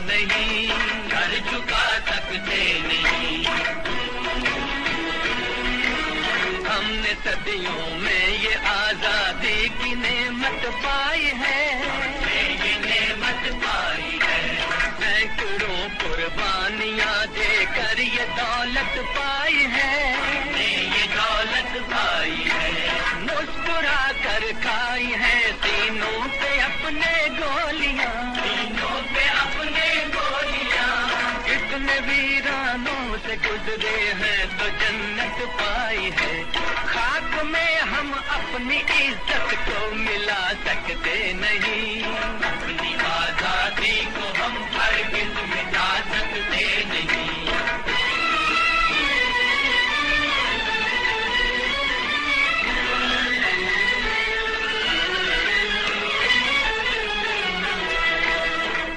नहीं, सर झुका सकते नहीं। हमने सदियों में ये आजादी की नेमत पाई है, ये नेमत पाई है। सैकड़ों कुर्बानियां देकर ये दौलत पाई है, ये दौलत पाई है। मुस्कुरा कर खाई है सीनों पे अपने गोलियां, सीनों पे अपने गोलियां। कितने वीरानों से गुजरे हैं तो जन्नत पाई है। खाक में हम अपनी इज्जत को मिला सकते नहीं, अपनी आजादी को हम हरगिज़ मिटा सकते नहीं।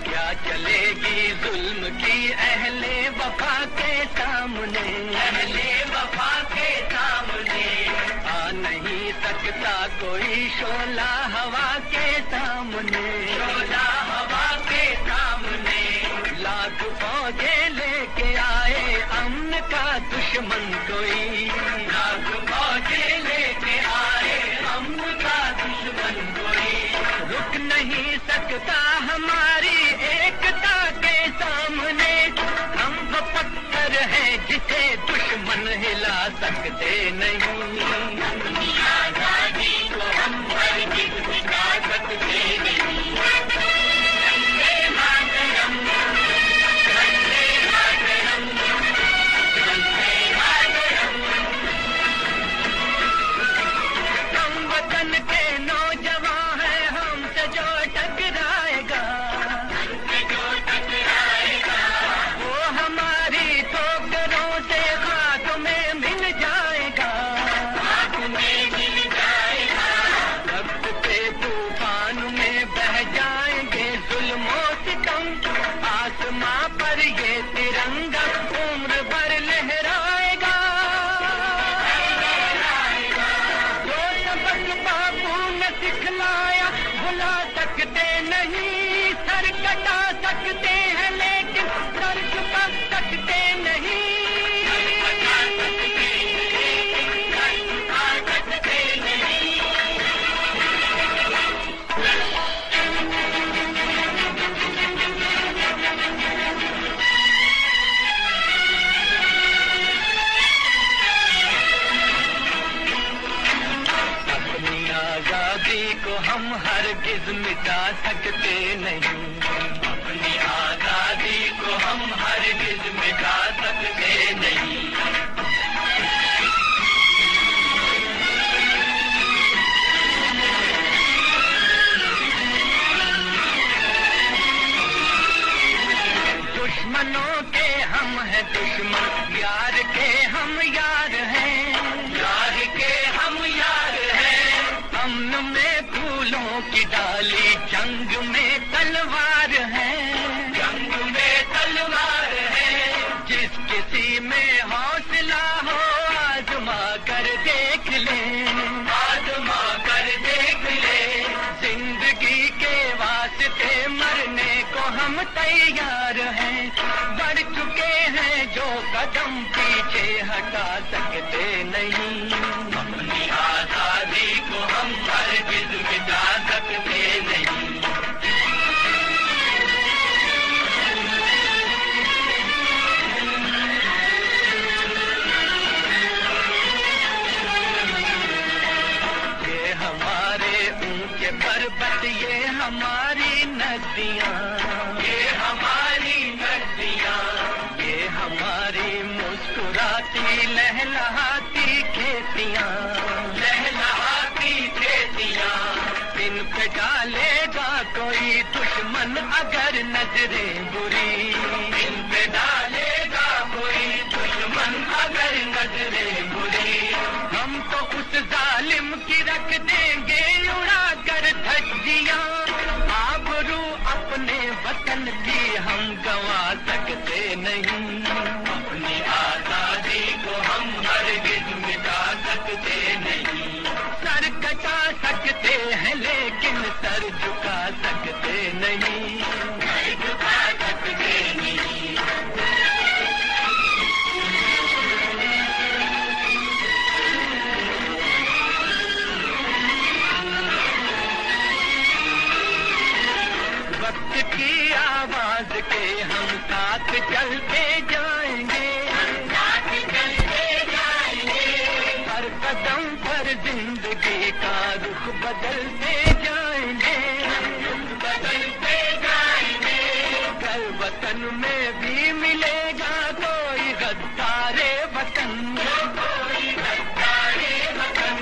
क्या चलेगी जुल्म की अहले वफा के सामने, अहले वफा के सामने। आ नहीं सकता कोई शोला हवा के सामने, शोला हवा के सामने। लाख फौजें लेके आए अमन का दुश्मन कोई, लाख फौजें लेके आए अमन का दुश्मन कोई। रुक नहीं सकता हमारी एकता के सामने। हम वो पत्थर हैं जिसे दुश्मन हिला सकते नहीं, अपनी आजादी को हम हरगिज़ मिटा सकते नहीं। हम वतन के नौजवान हैं, हमसे जो टकराएगा, हमसे जो टकराएगा, वो हमारी ठोकरों से खाक में मिल जाएगा, खाक में मिल जाएगा। वक्त पे तूफान में बह जाएंगे जुल्मों सितम। आसमां पर ये तिरंगा उम्र भर लहराएगा। जो सबक बापू ने सिखलाया भुला सकते नहीं। सर कटा सकते हैं लेकिन सर झुका सकते नहीं, सर झुका सकते नहीं। अपनी आजादी को हम हरगिज़ मिटा सकते नहीं, अपनी आजादी को हम हरगिज़ मिटा सकते नहीं। दुश्मनों के हम हैं दुश्मन, यार के हम यार हैं, यार के हम यार हैं। अमन में फूलों की डाली, जंग में तलवार है, जंग में तलवार है। जिस किसी में हौसला हो आजमा कर देख ले, आजमा कर देख ले। जिंदगी के वास्ते मरने को हम तैयार हैं। बढ़ चुके हैं जो कदम पीछे हटा सकते नहीं, अपनी आजादी को हम हरगिज़ मिटा सकते नहीं। ये हमारे ऊंचे पर्वत, ये हमारी नदियाँ, ये हमारी नदियाँ। ये हमारी मुस्कुराती लहलहाती खेतियाँ, लहलहाती खेतियाँ। इन पे डालेगा कोई दुश्मन अगर नजरें बुरी, इन पे डालेगा कोई दुश्मन अगर नजरें बुरी। हम तो उस जालिम की रख देंगे उड़ा कर धज्जियाँ। आबरू अपने वतन की हम गंवा सकते नहीं, अपनी आजादी को हम हरगिज़ मिटा सकते नहीं। सर कटा सकते हैं लेकिन सर झुका सकते नहीं, सर झुका सकते जिंदगी का रुख बदलते जाएंगे, बदलते जाएंगे। कल वतन में भी मिलेगा कोई गद्दारे वतन, कोई गद्दारे वतन।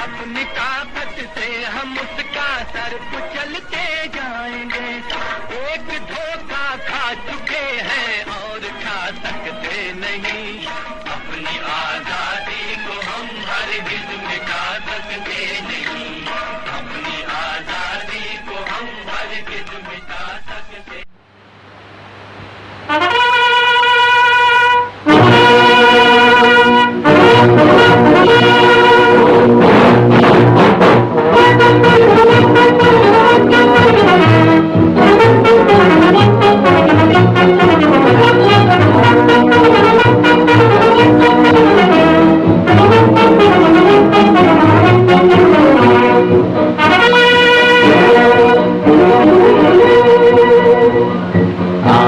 अपनी ताकत से हम उसका सर कुचलते जाएंगे। एक धोखा खा चुके हैं और खा सकते नहीं। अपनी आजादी को हम हरगिज़ मिटा सकते नहीं। अपनी आजादी को हम हरगिज़ मिटा सकते।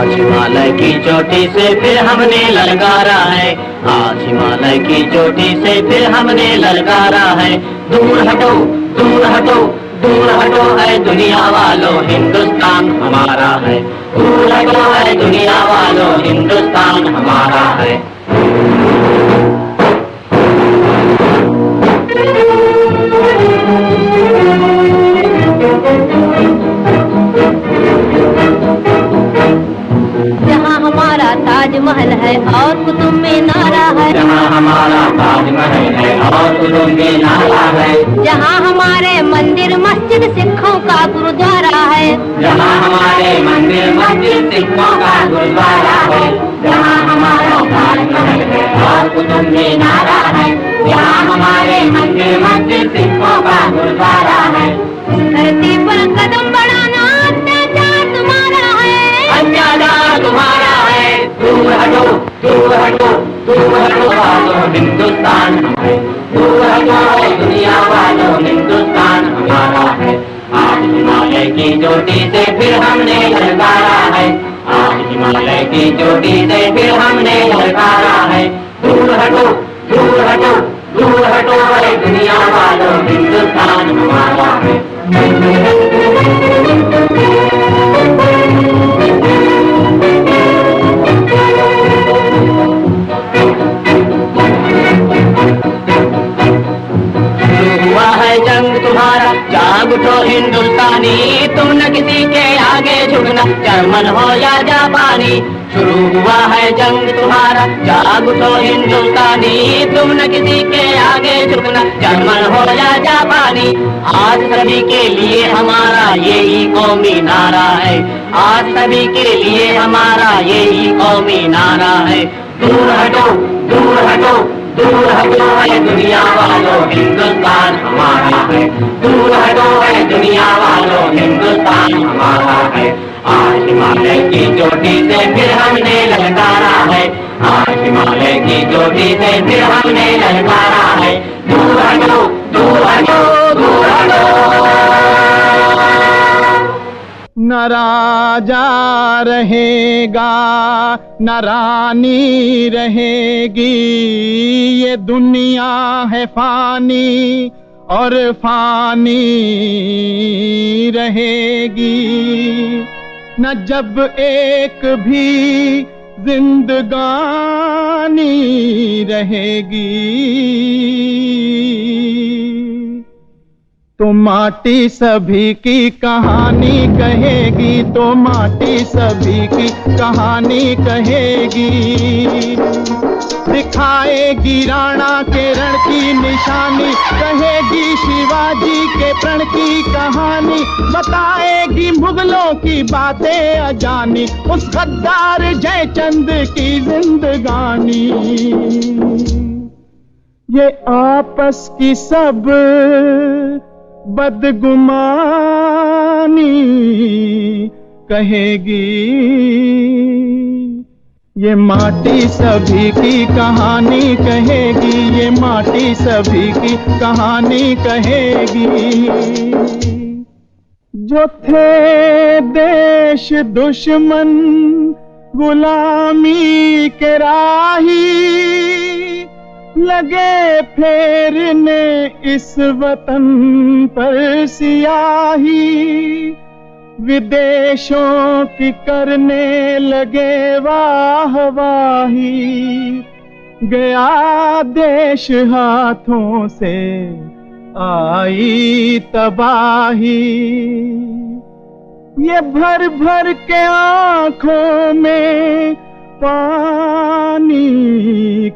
हिमालय की चोटी से फिर हमने ललकारा है, आज हिमालय की चोटी से फिर हमने ललकारा है। दूर हटो, दूर हटो, दूर हटो है दुनिया वालों, हिंदुस्तान हमारा है। दूर हटो है दुनिया वालों, हिंदुस्तान हमारा है। ताजमहल है और कुतुब मीनारा है, जहाँ हमारा ताजमहल है और कुतुब मीनारा है। जहाँ हमारे मंदिर मस्जिद सिखों का गुरुद्वारा है, जहाँ हमारे मंदिर मस्जिद सिखों का गुरुद्वारा है। जहाँ हमारा ताजमहल है और कुतुब मीनारा है, जहाँ हमारे मंदिर मस्जिद सिखों का गुरुद्वारा है। धरती पर कदम बढ़ाना अत्याचार तुम्हारा है, अत्याचार तुम्हारा है। दूर हटो, दूर हटो, दूर हटो वालों, हिंदुस्तान है। दूर हटो दुनिया वालों, हिंदुस्तान हमारा है। आज हिमालय की चोटी से फिर हमने ललकारा है, आज हिमालय की चोटी से फिर हमने ललकारा है। दूर हटो, दूर हटो, दूर हटो है दुनिया वालों, हिंदुस्तान हमारा है। हुआ है जंग तुम्हारा, जाग उठो हिंदुस्तानी, तुम न किसी के आगे झुकना, जर्मन हो या जापानी। शुरू हुआ है जंग तुम्हारा, जाग उठो हिंदुस्तानी, तुम न किसी के आगे झुकना, जर्मन हो या जापानी। आज सभी के लिए हमारा यही कौमी नारा है, आज सभी के लिए हमारा यही कौमी नारा है। दूर हटो, दूर हटो, दूर हटो है दुनिया वालों, हिंदुस्तान हमारा है। दूर हटो है दुनिया वालों, हिंदुस्तान हमारा है। आज हिमालय की चोटी से फिर हमने ललकारा है, आज हिमालय की चोटी से फिर हमने ललकारा है। दूर हटो, दूर हटो, दूर हटो। न राजा रहेगा न रानी रहेगी, ये दुनिया है फानी और फानी रहेगी। न जब एक भी जिंदगानी रहेगी, तो माटी सभी की कहानी कहेगी, तो माटी सभी की कहानी कहेगी। दिखाएगी राणा के रण की निशानी, कहेगी शिवाजी के प्रण की कहानी, बताएगी मुगलों की बातें अजानी, उस गद्दार जयचंद की जिंदगानी। ये आपस की सब बदगुमानी कहेगी, ये माटी सभी की कहानी कहेगी, ये माटी सभी की कहानी कहेगी। जो थे देश दुश्मन गुलामी के राही, लगे फेरने इस वतन पर सियाही, विदेशों की करने लगे वाहवाही, गया देश हाथों से आई तबाही। ये भर भर के आंखों में पानी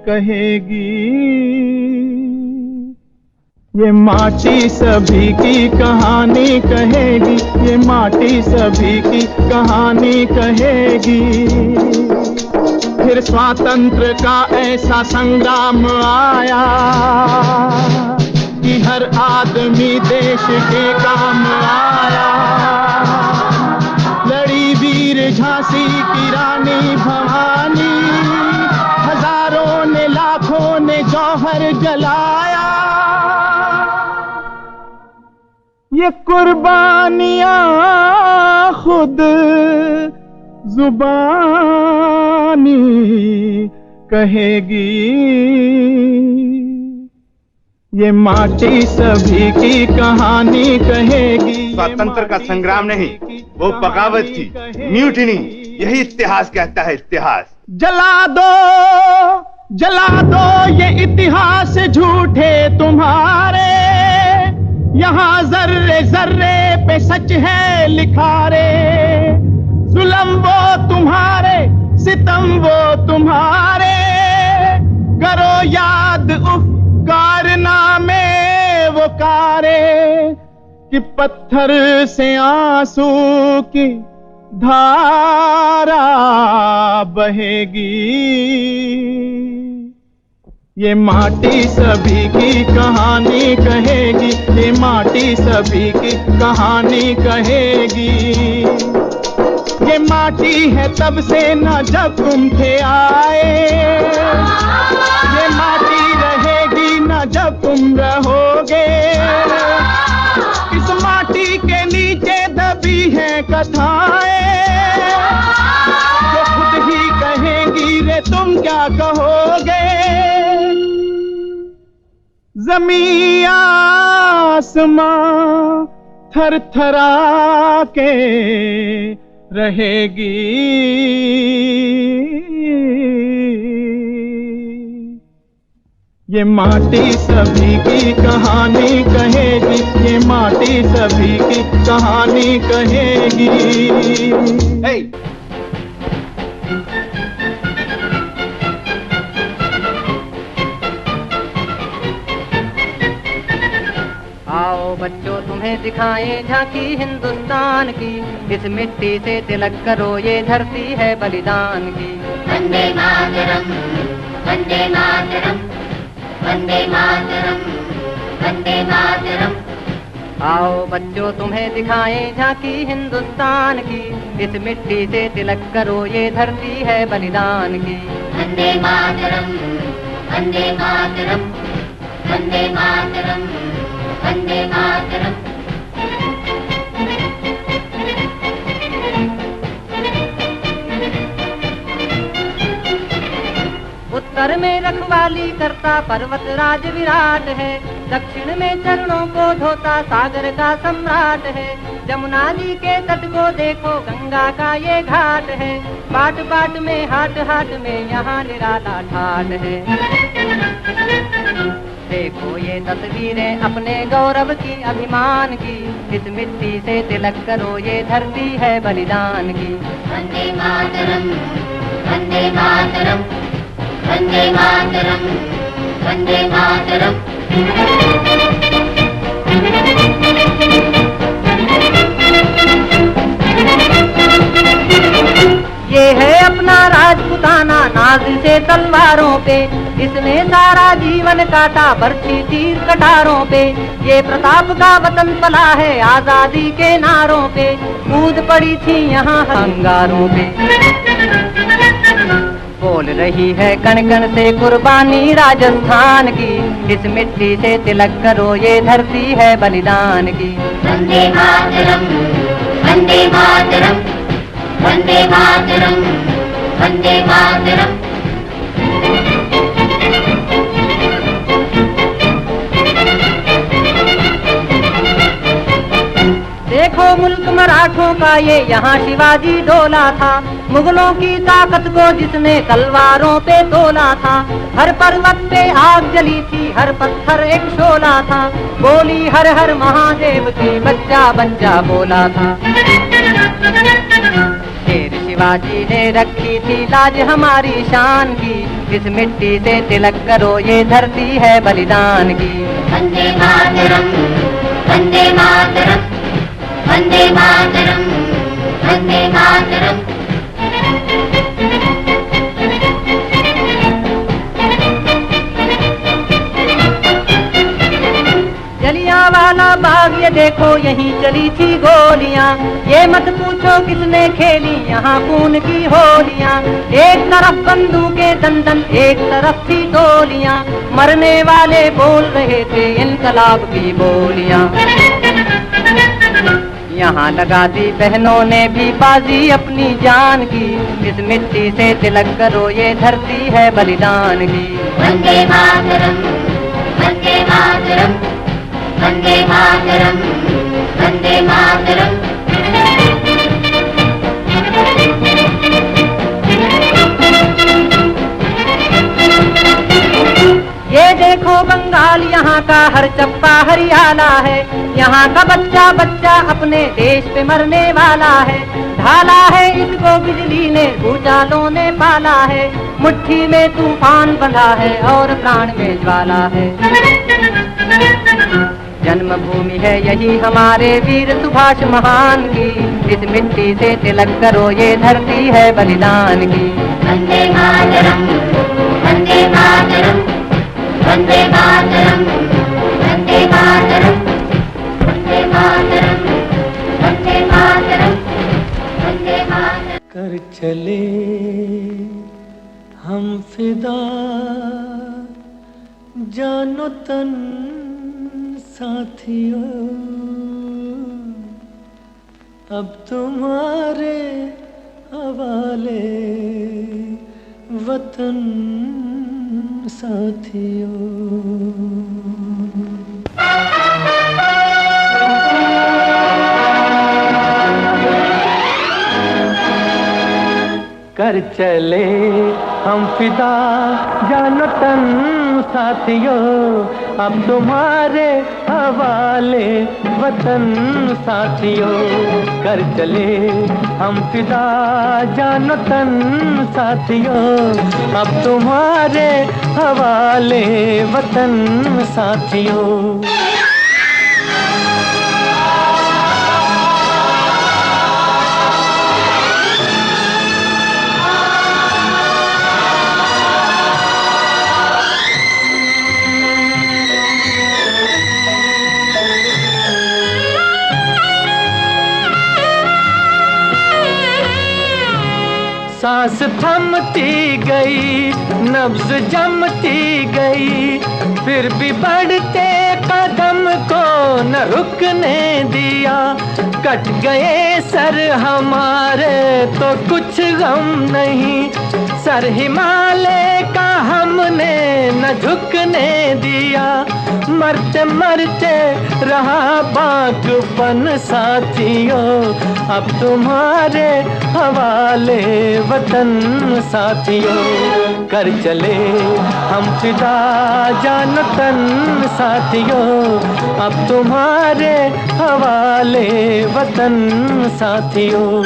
कहेगी, ये माटी सभी की कहानी कहेगी, ये माटी सभी की कहानी कहेगी। फिर स्वातंत्र का ऐसा संग्राम आया कि हर आदमी देश के काम आया। लड़ी वीर झांसी की रानी भवानी, हजारों ने लाखों ने जौहर जलाया। ये कुर्बानियां खुद जुबानी कहेगी, ये माटी सभी की कहानी कहेगी। स्वतंत्र का संग्राम नहीं, वो बगावत थी, म्यूटिनी। यही इतिहास कहता है, इतिहास। जला दो ये इतिहास झूठे तुम्हारे, यहाँ जर्रे जर्रे पे सच है लिखा रे। जुल्म वो तुम्हारे, सितम वो तुम्हारे, करो याद उफ कारनामे वो कारे, कि पत्थर से आंसू की धारा बहेगी। ये माटी सभी की कहानी कहेगी, ये माटी सभी की कहानी कहेगी। ये माटी है तब से न जब तुम थे आए, ये माटी रहेगी न जब तुम रहोगे। इस माटी के नीचे दबी है कथाएं, जो खुद ही कहेंगी रे तुम क्या कहोगे। ज़मीं आसमां थरथरा के रहेगी। ये माटी सभी की कहानी कहेगी, ये माटी सभी की कहानी कहेगी। hey! आओ बच्चों तुम्हें दिखाएं झांकी हिंदुस्तान की, इस मिट्टी से तिलक करो ये धरती है बलिदान की। वंदे मातरम, वंदे मातरम, वंदे मातरम, वंदे मातरम। आओ बच्चों तुम्हें दिखाएं झांकी हिंदुस्तान की, इस मिट्टी से तिलक करो ये धरती है बलिदान की। वंदे मातरम, वंदे मातरम, वंदे मातरम, वंदे मातरम। उत्तर में रखवाली करता पर्वत राज विराट है, दक्षिण में चरणों को धोता सागर का सम्राट है। जमुना जी के तट को देखो गंगा का ये घाट है, बाट बाट में हाट हाट में यहाँ निराला ठाट है। देखो ये तस्वीरें अपने गौरव की अभिमान की, इस मिट्टी से तिलक करो ये धरती है बलिदान की। वंदे मातरम, वंदे मातरम, वंदे मातरम, वंदे मातरम। ये है अपना राजपुताना नाज से तलवारों पे, इसने सारा जीवन काटा बरछी तीर कटारों पे। ये प्रताप का वतन पला है आजादी के नारों पे, कूद पड़ी थी यहाँ अंगारों पे। बोल रही है कण कण से कुर्बानी राजस्थान की, इस मिट्टी से तिलक करो ये धरती है बलिदान की। वंदे मातरम, वंदे मातरम, वंदे मातरम, वंदे मातरम। मुल्क मराठों का ये यहाँ शिवाजी डोला था। मुगलों की ताकत को जिसने तलवारों पे तोला था। हर पर्वत पे आग जली थी, हर पत्थर एक शोला था। बोली हर हर महादेव की बच्चा बच्चा बोला था। शेर शिवाजी ने रखी थी लाज हमारी शान की। इस मिट्टी से तिलक करो ये धरती है बलिदान की। वंदे मातरम, वंदे मातरम, वंदे मातरम, वंदे मातरम। जलियांवाला बाग ये देखो यहीं चली थी गोलियां। ये मत पूछो किसने खेली यहाँ खून की होलियां। एक तरफ बंदूकें दंदन, एक तरफ थी गोलियां। मरने वाले बोल रहे थे इनकलाब की बोलियां। यहाँ लगा दी बहनों ने भी बाजी अपनी जान की। इस मिट्टी से तिलक करो ये धरती है बलिदान की। वंदे मातरम, वंदे मातरम, वंदे मातरम, वंदे मातरम। ये देखो बंगाल यहाँ का हर चप्पा हरियाला है। यहाँ का बच्चा बच्चा अपने देश पे मरने वाला है। ढाला है इसको बिजली ने, भूचालों ने पाला है। मुट्ठी में तूफान बंधा है और प्राण में ज्वाला है। जन्मभूमि है यही हमारे वीर सुभाष महान की। इस मिट्टी से तिलक करो ये धरती है बलिदान की। वंदे मातरम, वंदे मातरम, वंदे मातरम, वंदे मातरम, वंदे मातरम, वंदे मातरम, वंदे मातरम। कर चले हम फिदा जानो तन साथियों, अब तुम्हारे हवाले वतन साथियों। कर चले हम फिदा जानो तन साथियों, अब तुम्हारे हवाले वतन साथियों। कर चले हम फिदा जानो तन साथियों, अब तुम्हारे हवाले वतन साथियों। सांस थमती गई, नब्ज जमती गई, फिर भी बढ़ते कदम को न रुकने दिया। कट गए सर हमारे तो कुछ गम नहीं, सर हिमालय का हमने न झुकने दिया। मरते मरते रहा बाकपन साथियों, अब तुम्हारे हवाले वतन साथियों। कर चले हम फिदा जान तन साथियों, अब तुम्हारे हवाले वतन साथियों।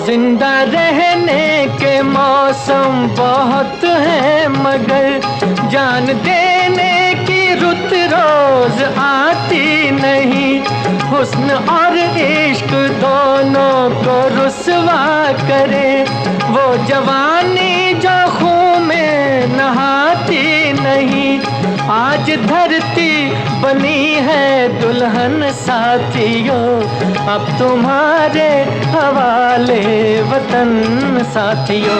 जिंदा रहने के मौसम बहुत हैं, मगर जान देने की रुत रोज आती नहीं। हुस्न और इश्क दोनों को रुसवा करे, वो जवानी जो खून में नहाती नहीं। आज धरती बनी है दुल्हन साथियों, अब तुम्हारे हवाले वतन साथियों।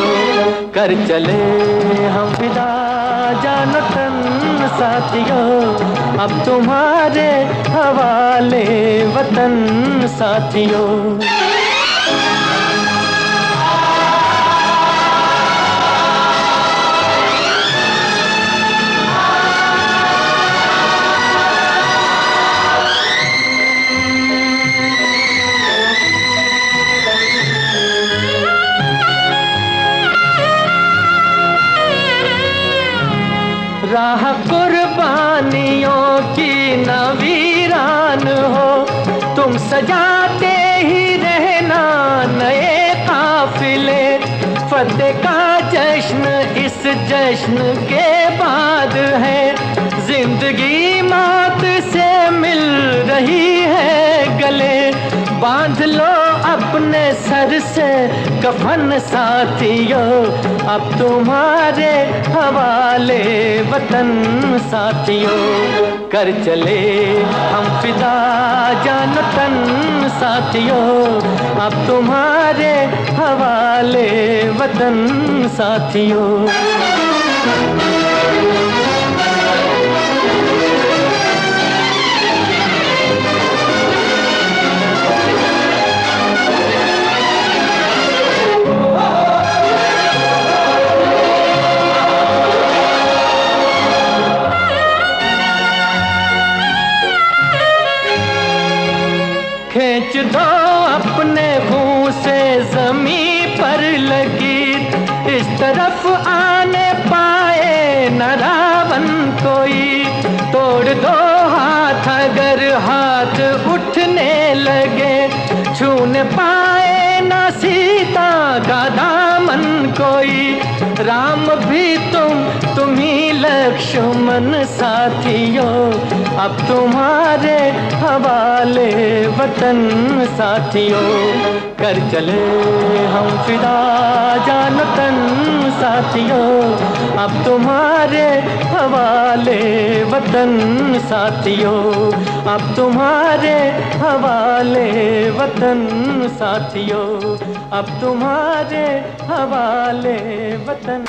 कर चले हम फिदा जानो तन साथियों, अब तुम्हारे हवाले वतन साथियों। राह कुर्बानियों की न वीरान हो, तुम सजाते ही रहना नए काफिले। फतेह का जश्न इस जश्न के बाद है, जिंदगी मौत से मिल रही है गले। बांध लो अपने सर से कफन साथियों, अब तुम्हारे हवाले वतन साथियों। कर चले हम फिदा जानो तन साथियों, अब तुम्हारे हवाले वतन साथियों। खींच दो अपने मुंह से जमीन पर लगी, इस तरफ आने पाए न रावण कोई। तोड़ दो हाथ अगर हाथ उठने लगे, छूने पाए न सीता का दामन कोई। राम भी तुम ही लक्ष्मण साथियों, अब तुम्हारे हवाले वतन साथियों। कर चले हम फिदा जानो तन साथियों, अब तुम्हारे हवाले वतन साथियों, अब तुम्हारे हवाले वतन साथियों, अब तुम्हारे हवाले वतन।